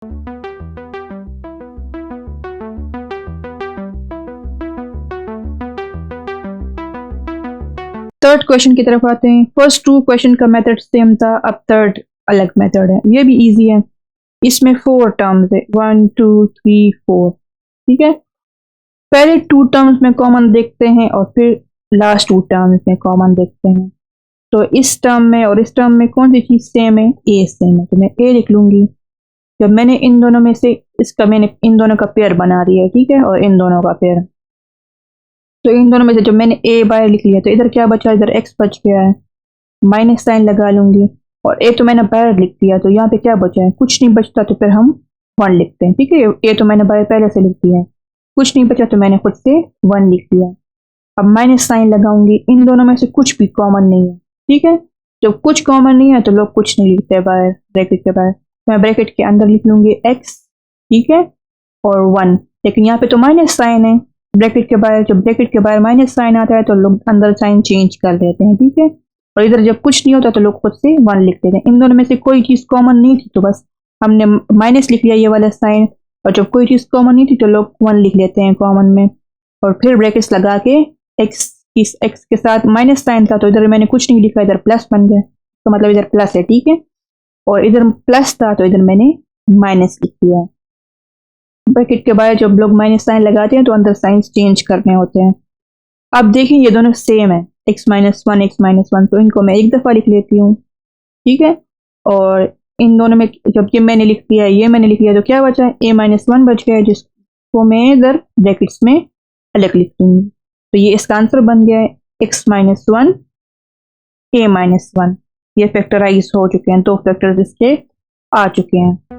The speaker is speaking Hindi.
थर्ड क्वेश्चन की तरफ आते हैं। फर्स्ट टू क्वेश्चन का मेथड सेम था, अब थर्ड अलग मेथड है। ये भी इजी है। इसमें 4 टर्म्स है, 1 2 3 4। ठीक है, पहले 2 टर्म्स में कॉमन देखते हैं और फिर लास्ट 2 टर्म्स में कॉमन देखते हैं। तो इस टर्म में और इस टर्म में कौन सी चीज सेम है? ए सेम है, तो मैं ए लिख लूंगी। जब मैंने इन दोनों में से मैंने इन दोनों का पेयर बना दिया है, ठीक है, और इन दोनों का पेयर। तो इन दोनों में से जब मैंने ए बाय लिख लिया तो इधर क्या बचा? इधर एक्स बच गया है, माइनस साइन लगा लूंगी। और ए तो मैंने बाहर लिख दिया, तो यहाँ पे क्या बचा है? कुछ नहीं बचता, तो फिर हम 1 लिखते हैं। ठीक है, ए तो मैंने बाहर पहले से लिख दिया है, कुछ नहीं बचा तो मैंने खुद से 1 लिख दिया। अब माइनस साइन लगाऊंगी, इन दोनों में से कुछ भी कॉमन नहीं है। ठीक है, जब कुछ कॉमन नहीं है तो लोग कुछ नहीं लिखते बाहर, ब्रैकेट के बाहर। मैं ब्रैकेट के अंदर लिख लूंगी एक्स, ठीक है, और 1। लेकिन यहाँ पे तो माइनस साइन है ब्रैकेट के बाहर। जब ब्रैकेट के बाहर माइनस साइन आता है तो लोग अंदर साइन चेंज कर देते हैं। ठीक है, और इधर जब कुछ नहीं होता तो लोग खुद से 1 लिख देते हैं। इन दोनों में से कोई चीज कॉमन नहीं थी तो बस हमने माइनस लिख लिया ये वाला साइन, और जब कोई चीज कॉमन नहीं थी तो लोग 1 लिख लेते हैं कॉमन में। और फिर ब्रैकेट्स लगा के एक्स के साथ माइनस साइन था तो इधर मैंने कुछ नहीं लिखा, इधर प्लस बन गया, तो मतलब इधर प्लस है। ठीक है, और इधर प्लस था तो इधर मैंने माइनस लिख दिया। ब्रैकेट के बाहर जब लोग माइनस साइन लगाते हैं तो अंदर साइन चेंज करने होते हैं। अब देखिए ये दोनों सेम है, x minus one x minus one, तो इनको मैं एक दफ़ा लिख लेती हूँ। ठीक है, और इन दोनों में जब ये मैंने लिख दिया ये मैंने लिख दिया तो क्या बचा है? a माइनस वन बच गया है, जिसको मैं इधर ब्रैकेट्स में अलग लिख दूंगी। तो ये इसका आंसर बन गया है x minus one a minus one. ये फैक्टराइज हो चुके हैं, 2 फैक्टर्स इसके आ चुके हैं।